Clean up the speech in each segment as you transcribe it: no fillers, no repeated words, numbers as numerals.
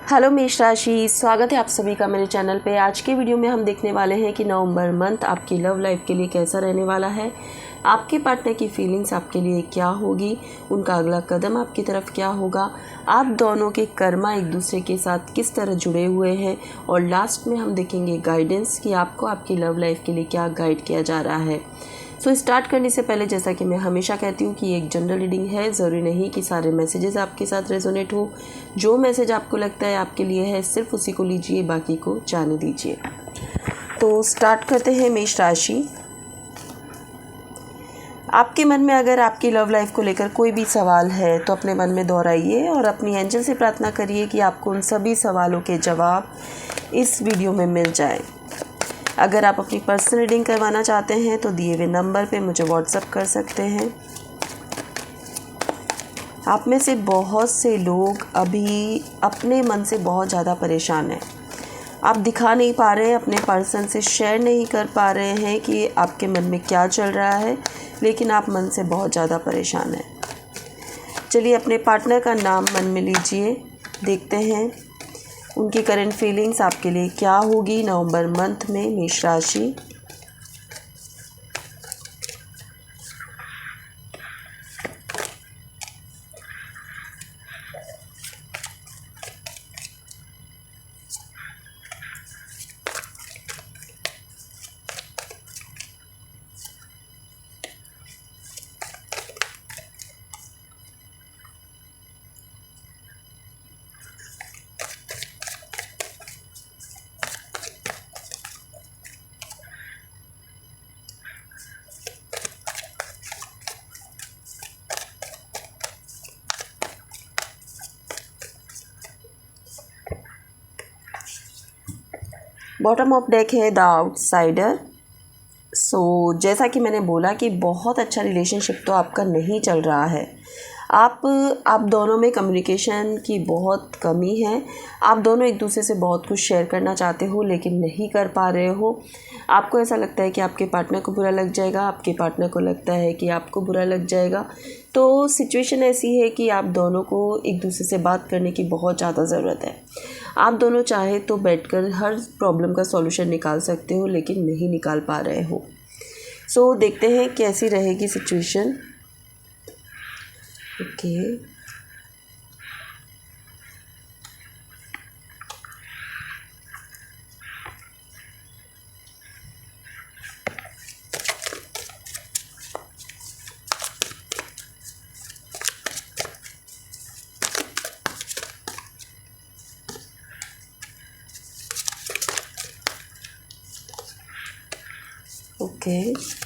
Hello मेष राशि, स्वागत है आप सभी का मेरे चैनल पे। आज के वीडियो में हम देखने वाले हैं कि नवंबर मंथ आपकी लव लाइफ के लिए कैसा रहने वाला है। आपके पार्टनर की फीलिंग्स आपके लिए क्या होगी, उनका अगला कदम आपकी तरफ क्या होगा, आप दोनों के कर्मा एक दूसरे के साथ किस तरह जुड़े हुए हैं, और लास्ट में हम देखेंगे गाइडेंस कि आपको आपकी लव लाइफ के लिए क्या गाइड किया जा रहा है। सो स्टार्ट करने से पहले जैसा कि मैं हमेशा कहती हूँ कि एक जनरल रीडिंग है, ज़रूरी नहीं कि सारे मैसेजेस आपके साथ रेजोनेट हो। जो मैसेज आपको लगता है आपके लिए है, सिर्फ उसी को लीजिए, बाकी को जाने दीजिए। तो स्टार्ट करते हैं मेष राशि। आपके मन में अगर आपकी लव लाइफ को लेकर कोई भी सवाल है तो अपने मन में दोहराइए और अपनी एंजल से प्रार्थना करिए कि आपको उन सभी सवालों के जवाब इस वीडियो में मिल जाए। अगर आप अपनी पर्सनल रीडिंग करवाना चाहते हैं तो दिए हुए नंबर पे मुझे व्हाट्सएप कर सकते हैं। आप में से बहुत से लोग अभी अपने मन से बहुत ज़्यादा परेशान हैं। आप दिखा नहीं पा रहे हैं, अपने पर्सन से शेयर नहीं कर पा रहे हैं कि आपके मन में क्या चल रहा है, लेकिन आप मन से बहुत ज़्यादा परेशान हैं। चलिए अपने पार्टनर का नाम मन में लीजिए, देखते हैं उनकी करंट फीलिंग्स आपके लिए क्या होगी नवंबर मंथ में मेष राशि। बॉटम ऑफ डेक है द आउटसाइडर। जैसा कि मैंने बोला कि बहुत अच्छा रिलेशनशिप तो आपका नहीं चल रहा है। आप दोनों में कम्युनिकेशन की बहुत कमी है। आप दोनों एक दूसरे से बहुत कुछ शेयर करना चाहते हो लेकिन नहीं कर पा रहे हो। आपको ऐसा लगता है कि आपके पार्टनर को बुरा लग जाएगा, आपके पार्टनर को लगता है कि आपको बुरा लग जाएगा। तो सिचुएशन ऐसी है कि आप दोनों को एक दूसरे से बात करने की बहुत ज़्यादा ज़रूरत है। आप दोनों चाहे तो बैठकर हर प्रॉब्लम का सॉल्यूशन निकाल सकते हो, लेकिन नहीं निकाल पा रहे हो। देखते हैं कैसी रहेगी सिचुएशन। Okay, okay.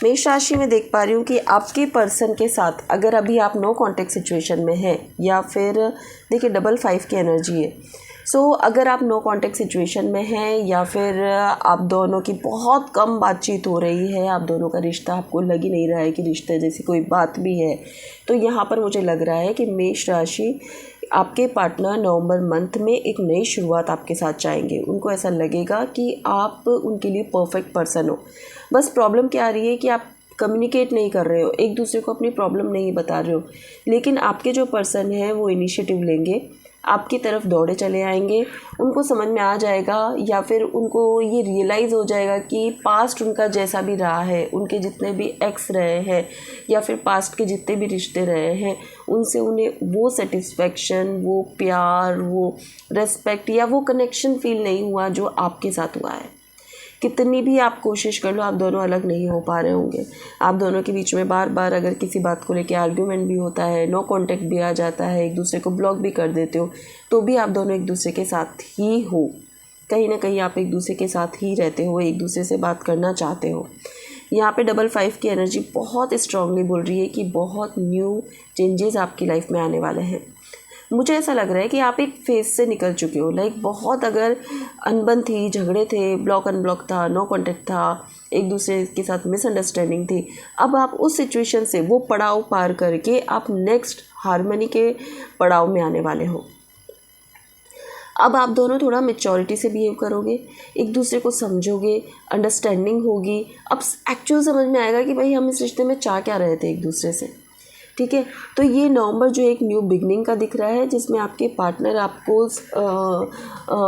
मेष राशि में देख पा रही हूँ कि आपके पर्सन के साथ अगर अभी आप नो कांटेक्ट सिचुएशन में हैं, या फिर देखिए डबल 5 की एनर्जी है। अगर आप नो कांटेक्ट सिचुएशन में हैं या फिर आप दोनों की बहुत कम बातचीत हो रही है, आप दोनों का रिश्ता आपको लग ही नहीं रहा है कि रिश्ते जैसी कोई बात भी है, तो यहाँ पर मुझे लग रहा है कि मेष राशि आपके पार्टनर नवंबर मंथ में एक नई शुरुआत आपके साथ चाहेंगे। उनको ऐसा लगेगा कि आप उनके लिए परफेक्ट पर्सन हो। बस प्रॉब्लम क्या आ रही है कि आप कम्युनिकेट नहीं कर रहे हो, एक दूसरे को अपनी प्रॉब्लम नहीं बता रहे हो, लेकिन आपके जो पर्सन है वो इनिशिएटिव लेंगे, आपकी तरफ दौड़े चले आएंगे। उनको समझ में आ जाएगा या फिर उनको ये रियलाइज़ हो जाएगा कि पास्ट उनका जैसा भी रहा है, उनके जितने भी एक्स रहे हैं या फिर पास्ट के जितने भी रिश्ते रहे हैं, उनसे उन्हें वो सेटिस्फेक्शन, वो प्यार, वो रेस्पेक्ट या वो कनेक्शन फील नहीं हुआ जो आपके साथ हुआ है। कितनी भी आप कोशिश कर लो, आप दोनों अलग नहीं हो पा रहे होंगे। आप दोनों के बीच में बार बार अगर किसी बात को लेकर आर्ग्यूमेंट भी होता है, नो कांटेक्ट भी आ जाता है, एक दूसरे को ब्लॉक भी कर देते हो, तो भी आप दोनों एक दूसरे के साथ ही हो। कहीं ना कहीं आप एक दूसरे के साथ ही रहते हो, एक दूसरे से बात करना चाहते हो। यहाँ पे डबल 5 की एनर्जी बहुत स्ट्रांगली बोल रही है कि बहुत न्यू चेंजेस आपकी लाइफ में आने वाले हैं। मुझे ऐसा लग रहा है कि आप एक फेज से निकल चुके हो। बहुत अगर अनबन थी, झगड़े थे, ब्लॉक अनब्लॉक था, नो कांटेक्ट था, एक दूसरे के साथ मिसअंडरस्टैंडिंग थी, अब आप उस सिचुएशन से वो पड़ाव पार करके आप नेक्स्ट हार्मनी के पड़ाव में आने वाले हो। अब आप दोनों थोड़ा मैच्योरिटी से बिहेव करोगे, एक दूसरे को समझोगे, अंडरस्टैंडिंग होगी। अब एक्चुअल समझ में आएगा कि भाई हम इस रिश्ते में चाह क्या रहे थे एक दूसरे से। ठीक है। तो ये नवंबर जो एक न्यू बिगनिंग का दिख रहा है, जिसमें आपके पार्टनर आपको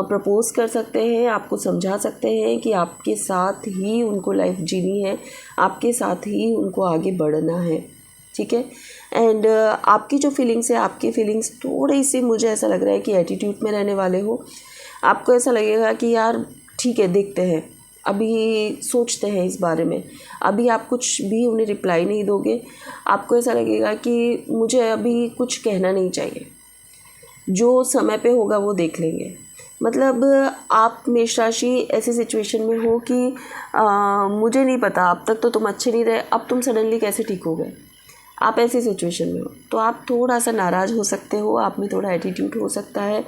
प्रपोज कर सकते हैं, आपको समझा सकते हैं कि आपके साथ ही उनको लाइफ जीनी है, आपके साथ ही उनको आगे बढ़ना है, ठीक है। एंड आपकी जो फीलिंग्स है, आपकी फीलिंग्स थोड़ी सी मुझे ऐसा लग रहा है कि एटीट्यूड में रहने वाले हो। आपको ऐसा लगेगा कि यार ठीक है, देखते हैं, अभी सोचते हैं इस बारे में, अभी आप कुछ भी उन्हें रिप्लाई नहीं दोगे। आपको ऐसा लगेगा कि मुझे अभी कुछ कहना नहीं चाहिए, जो समय पे होगा वो देख लेंगे। मतलब आप मेष राशि ऐसी सिचुएशन में हो कि मुझे नहीं पता, अब तक तो तुम अच्छे नहीं रहे, अब तुम सडनली कैसे ठीक हो गए, आप ऐसी सिचुएशन में हो। तो आप थोड़ा सा नाराज़ हो सकते हो, आप में थोड़ा एटीट्यूड हो सकता है,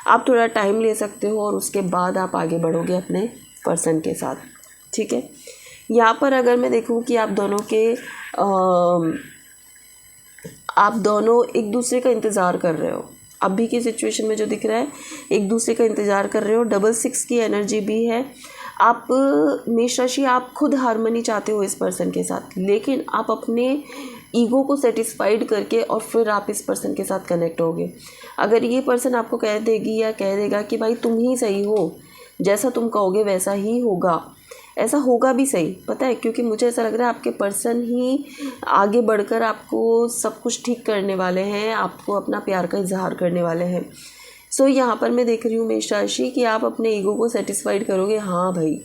आप थोड़ा टाइम ले सकते हो और उसके बाद आप आगे बढ़ोगे अपने पर्सन के साथ, ठीक है। यहाँ पर अगर मैं देखूँ कि आप दोनों एक दूसरे का इंतज़ार कर रहे हो, अभी की सिचुएशन में जो दिख रहा है, एक दूसरे का इंतज़ार कर रहे हो। डबल 6 की एनर्जी भी है। आप मेष राशि, आप खुद हारमोनी चाहते हो इस पर्सन के साथ, लेकिन आप अपने ईगो को सेटिस्फाइड करके और फिर आप इस पर्सन के साथ कनेक्ट होगे। अगर ये पर्सन आपको कह देगी या कह देगा कि भाई तुम ही सही हो, जैसा तुम कहोगे वैसा ही होगा, ऐसा होगा भी सही, पता है, क्योंकि मुझे ऐसा लग रहा है आपके पर्सन ही आगे बढ़कर आपको सब कुछ ठीक करने वाले हैं, आपको अपना प्यार का इजहार करने वाले हैं। सो यहाँ पर मैं देख रही हूँ मेष राशि कि आप अपने ईगो को सेटिस्फाइड करोगे, हाँ भाई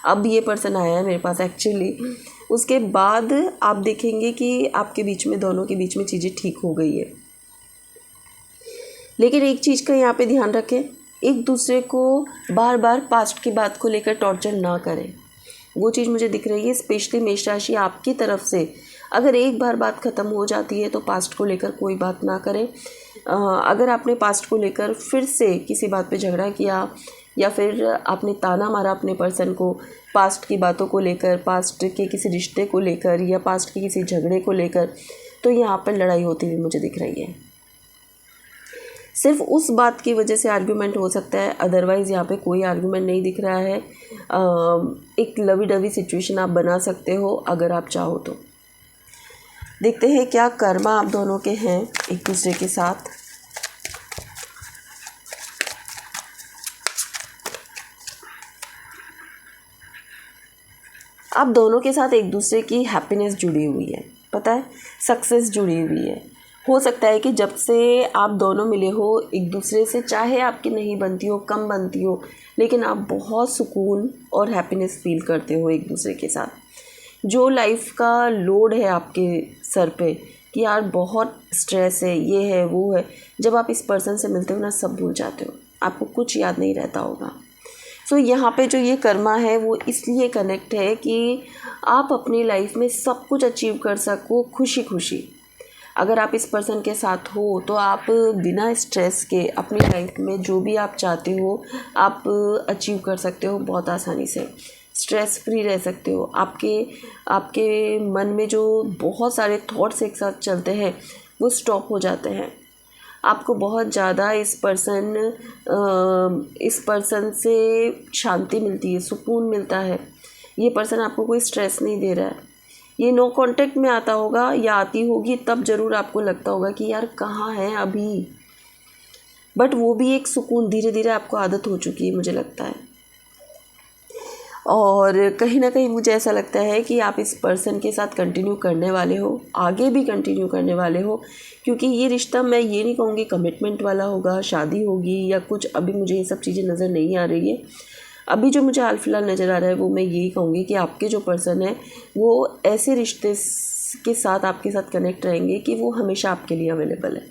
अब ये पर्सन आया है मेरे पास एक्चुअली। उसके बाद आप देखेंगे कि आपके बीच में, दोनों के बीच में चीज़ें ठीक हो गई है। लेकिन एक चीज़ का यहाँ पे ध्यान रखें, एक दूसरे को बार बार पास्ट की बात को लेकर टॉर्चर ना करें, वो चीज़ मुझे दिख रही है। स्पेशली मेष राशि आपकी तरफ से अगर एक बार बात ख़त्म हो जाती है तो पास्ट को लेकर कोई बात ना करें। अगर आपने पास्ट को लेकर फिर से किसी बात पे झगड़ा किया या फिर आपने ताना मारा अपने पर्सन को पास्ट की बातों को लेकर, पास्ट के किसी रिश्ते को लेकर या पास्ट के किसी झगड़े को लेकर, तो यहाँ पर लड़ाई होती हुई मुझे दिख रही है। सिर्फ उस बात की वजह से आर्ग्यूमेंट हो सकता है, अदरवाइज़ यहाँ पे कोई आर्ग्यूमेंट नहीं दिख रहा है। एक लवी डवी सिचुएशन आप बना सकते हो अगर आप चाहो तो। देखते हैं क्या कर्मा आप दोनों के हैं एक दूसरे के साथ। आप दोनों के साथ एक दूसरे की हैप्पीनेस जुड़ी हुई है, पता है, सक्सेस जुड़ी हुई है। हो सकता है कि जब से आप दोनों मिले हो एक दूसरे से, चाहे आपकी नहीं बनती हो, कम बनती हो, लेकिन आप बहुत सुकून और हैप्पीनेस फील करते हो एक दूसरे के साथ। जो लाइफ का लोड है आपके सर पे कि यार बहुत स्ट्रेस है, ये है वो है, जब आप इस पर्सन से मिलते हो ना, सब भूल जाते हो, आपको कुछ याद नहीं रहता होगा। सो यहाँ पे जो ये कर्मा है वो इसलिए कनेक्ट है कि आप अपनी लाइफ में सब कुछ अचीव कर सको खुशी खुशी। अगर आप इस पर्सन के साथ हो तो आप बिना स्ट्रेस के अपनी लाइफ में जो भी आप चाहते हो आप अचीव कर सकते हो बहुत आसानी से, स्ट्रेस फ्री रह सकते हो। आपके मन में जो बहुत सारे थॉट्स एक साथ चलते हैं वो स्टॉप हो जाते हैं। आपको बहुत ज़्यादा इस पर्सन से शांति मिलती है, सुकून मिलता है। ये पर्सन आपको कोई स्ट्रेस नहीं दे रहा है। ये नो कांटेक्ट में आता होगा या आती होगी तब ज़रूर आपको लगता होगा कि यार कहाँ है अभी, बट वो भी एक सुकून, धीरे धीरे आपको आदत हो चुकी है मुझे लगता है। और कहीं ना कहीं मुझे ऐसा लगता है कि आप इस पर्सन के साथ कंटिन्यू करने वाले हो, आगे भी कंटिन्यू करने वाले हो, क्योंकि ये रिश्ता, मैं ये नहीं कहूँगी कमिटमेंट वाला होगा, शादी होगी या कुछ, अभी मुझे ये सब चीज़ें नज़र नहीं आ रही है। अभी जो मुझे हाल फिलहाल नज़र आ रहा है वो मैं यही कहूँगी कि आपके जो पर्सन है वो ऐसे रिश्ते के साथ आपके साथ कनेक्ट रहेंगे कि वो हमेशा आपके लिए अवेलेबल है।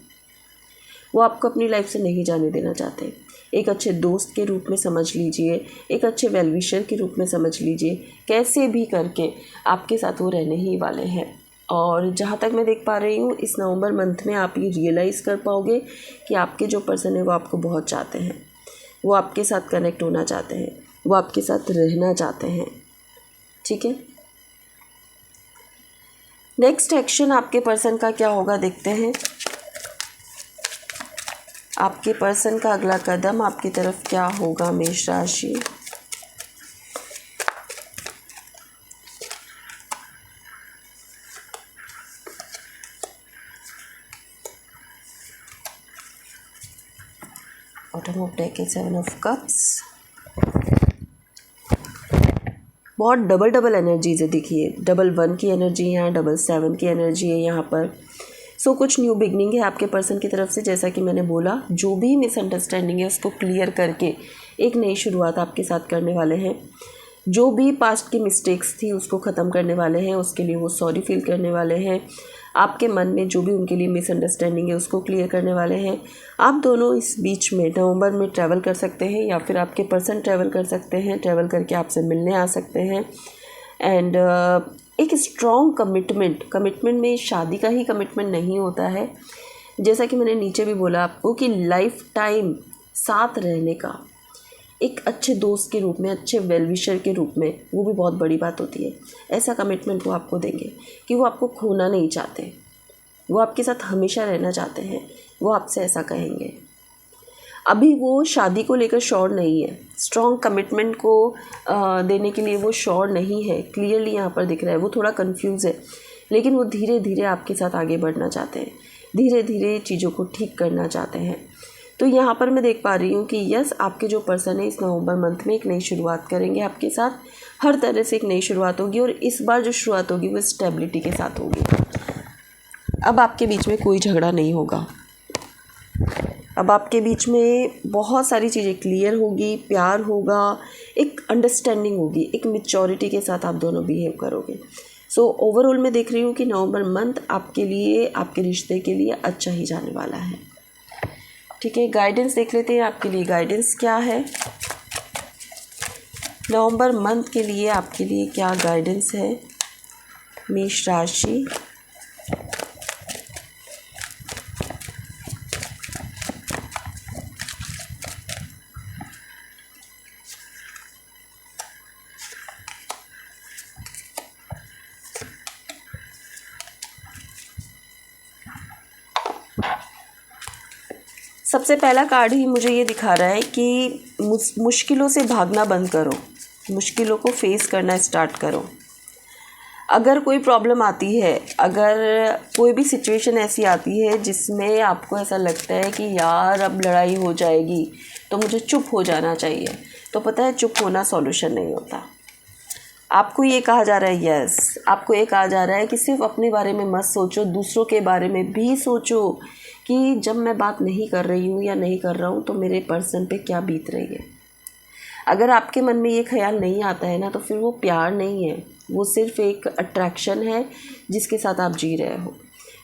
वो आपको अपनी लाइफ से नहीं जाने देना चाहते। एक अच्छे दोस्त के रूप में समझ लीजिए, एक अच्छे वेल विशर के रूप में समझ लीजिए, कैसे भी करके आपके साथ वो रहने ही वाले हैं। और जहाँ तक मैं देख पा रही हूँ इस नवंबर मंथ में आप ये रियलाइज़ कर पाओगे कि आपके जो पर्सन है वो आपको बहुत चाहते हैं, वो आपके साथ कनेक्ट होना चाहते हैं, वो आपके साथ रहना चाहते हैं, ठीक है। नेक्स्ट एक्शन आपके पर्सन का क्या होगा देखते हैं। आपके पर्सन का अगला कदम आपकी तरफ क्या होगा मेष राशि। बॉटम ऑफ डेक है 7 ऑफ कप्स। बहुत डबल एनर्जीज है, देखिए 1 की एनर्जी है यहाँ, 7 की एनर्जी है यहाँ पर। सो कुछ न्यू बिगनिंग है आपके पर्सन की तरफ से। जैसा कि मैंने बोला, जो भी मिसअंडरस्टैंडिंग है उसको क्लियर करके एक नई शुरुआत आपके साथ करने वाले हैं। जो भी पास्ट की मिस्टेक्स थी उसको ख़त्म करने वाले हैं, उसके लिए वो सॉरी फील करने वाले हैं। आपके मन में जो भी उनके लिए मिसअंडरस्टैंडिंग है उसको क्लियर करने वाले हैं। आप दोनों इस बीच में नवंबर में ट्रैवल कर सकते हैं, या फिर आपके पर्सन ट्रैवल कर सकते हैं, ट्रैवल करके आपसे मिलने आ सकते हैं। एंड एक स्ट्रॉन्ग कमिटमेंट में शादी का ही कमिटमेंट नहीं होता है। जैसा कि मैंने नीचे भी बोला आपको कि लाइफ टाइम साथ रहने का, एक अच्छे दोस्त के रूप में, अच्छे वेलविशर के रूप में, वो भी बहुत बड़ी बात होती है। ऐसा कमिटमेंट वो आपको देंगे कि वो आपको खोना नहीं चाहते, वो आपके साथ हमेशा रहना चाहते हैं। वो आपसे ऐसा कहेंगे। अभी वो शादी को लेकर श्योर नहीं है, स्ट्रॉन्ग कमिटमेंट को देने के लिए वो श्योर नहीं है। क्लियरली यहाँ पर दिख रहा है वो थोड़ा कंफ्यूज है, लेकिन वो धीरे धीरे आपके साथ आगे बढ़ना चाहते हैं, धीरे धीरे चीज़ों को ठीक करना चाहते हैं। तो यहाँ पर मैं देख पा रही हूँ कि यस, आपके जो पर्सन है इस नवंबर मंथ में एक नई शुरुआत करेंगे आपके साथ। हर तरह से एक नई शुरुआत होगी, और इस बार जो शुरुआत होगी वो स्टेबिलिटी के साथ होगी। अब आपके बीच में कोई झगड़ा नहीं होगा। अब आपके बीच में बहुत सारी चीज़ें क्लियर होगी, प्यार होगा, एक अंडरस्टैंडिंग होगी, एक मैच्योरिटी के साथ आप दोनों बिहेव करोगे। सो ओवरऑल मैं देख रही हूँ कि नवंबर मंथ आपके लिए, आपके रिश्ते के लिए अच्छा ही जाने वाला है। ठीक है, गाइडेंस देख लेते हैं आपके लिए गाइडेंस क्या है। नवंबर मंथ के लिए आपके लिए क्या गाइडेंस है मेष राशि। सबसे पहला कार्ड ही मुझे ये दिखा रहा है कि मुश्किलों से भागना बंद करो, मुश्किलों को फेस करना स्टार्ट करो। अगर कोई प्रॉब्लम आती है, अगर कोई भी सिचुएशन ऐसी आती है जिसमें आपको ऐसा लगता है कि यार अब लड़ाई हो जाएगी तो मुझे चुप हो जाना चाहिए, तो पता है चुप होना सॉल्यूशन नहीं होता। आपको ये कहा जा रहा है, यस, आपको ये कहा जा रहा है कि सिर्फ अपने बारे में मत सोचो, दूसरों के बारे में भी सोचो कि जब मैं बात नहीं कर रही हूँ या नहीं कर रहा हूँ तो मेरे पर्सन पे क्या बीत रही है। अगर आपके मन में ये ख्याल नहीं आता है ना, तो फिर वो प्यार नहीं है, वो सिर्फ एक अट्रैक्शन है जिसके साथ आप जी रहे हो।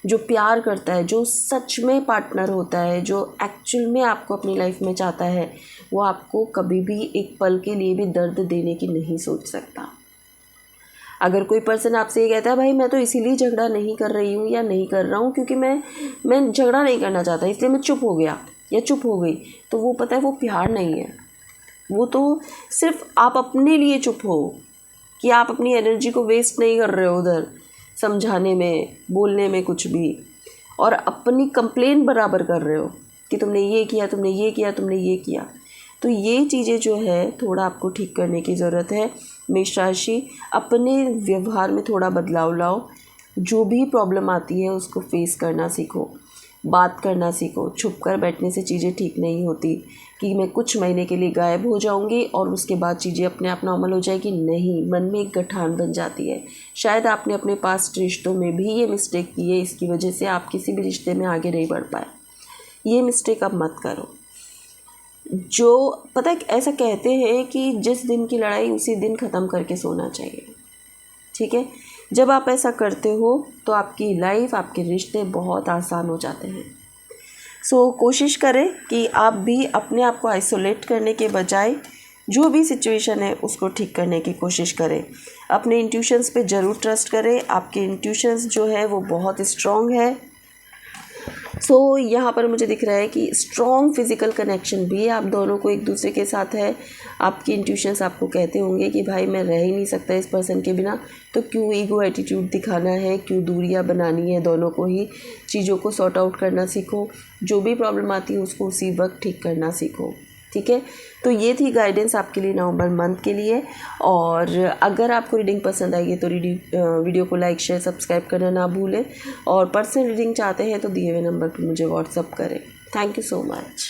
जो प्यार करता है, जो सच में पार्टनर होता है, जो एक्चुअल में आपको अपनी लाइफ में चाहता है, वो आपको कभी भी एक पल के लिए भी दर्द देने की नहीं सोच सकता। अगर कोई पर्सन आपसे ये कहता है भाई मैं तो इसीलिए झगड़ा नहीं कर रही हूँ या नहीं कर रहा हूँ क्योंकि मैं झगड़ा नहीं करना चाहता, इसलिए मैं चुप हो गया या चुप हो गई, तो वो पता है वो प्यार नहीं है। वो तो सिर्फ आप अपने लिए चुप हो कि आप अपनी एनर्जी को वेस्ट नहीं कर रहे हो उधर समझाने में, बोलने में कुछ भी, और अपनी कंप्लेन बराबर कर रहे हो कि तुमने ये किया, तुमने ये किया, तुमने ये किया। तो ये चीज़ें जो है थोड़ा आपको ठीक करने की ज़रूरत है मेष राशि। अपने व्यवहार में थोड़ा बदलाव लाओ, जो भी प्रॉब्लम आती है उसको फेस करना सीखो, बात करना सीखो। छुप कर बैठने से चीज़ें ठीक नहीं होती कि मैं कुछ महीने के लिए गायब हो जाऊंगी और उसके बाद चीज़ें अपने आप नॉर्मल हो जाएगी, नहीं, मन में एक गठान बन जाती है। शायद आपने अपने पास्ट रिश्तों में भी ये मिस्टेक की है, इसकी वजह से आप किसी भी रिश्ते में आगे नहीं बढ़ पाए। ये मिस्टेक अब मत करो। जो पता है ऐसा कहते हैं कि जिस दिन की लड़ाई उसी दिन ख़त्म करके सोना चाहिए। ठीक है, जब आप ऐसा करते हो तो आपकी लाइफ, आपके रिश्ते बहुत आसान हो जाते हैं। सो कोशिश करें कि आप भी अपने आप को आइसोलेट करने के बजाय जो भी सिचुएशन है उसको ठीक करने की कोशिश करें। अपने इंट्यूशंस पे ज़रूर ट्रस्ट करें, आपके इंट्यूशंस जो है वो बहुत स्ट्रॉन्ग है। सो यहाँ पर मुझे दिख रहा है कि स्ट्रॉन्ग फिज़िकल कनेक्शन भी आप दोनों को एक दूसरे के साथ है। आपकी इंट्यूशंस आपको कहते होंगे कि भाई मैं रह ही नहीं सकता इस पर्सन के बिना, तो क्यों ईगो एटीट्यूड दिखाना है, क्यों दूरियां बनानी है। दोनों को ही चीज़ों को सॉर्ट आउट करना सीखो, जो भी प्रॉब्लम आती है उसको उसी वक्त ठीक करना सीखो। ठीक है, तो ये थी गाइडेंस आपके लिए नवंबर मंथ के लिए। और अगर आपको रीडिंग पसंद आएगी तो वीडियो को लाइक, शेयर, सब्सक्राइब करना ना भूलें। और पर्सनल रीडिंग चाहते हैं तो दिए हुए नंबर पर मुझे व्हाट्सअप करें। Thank you so much.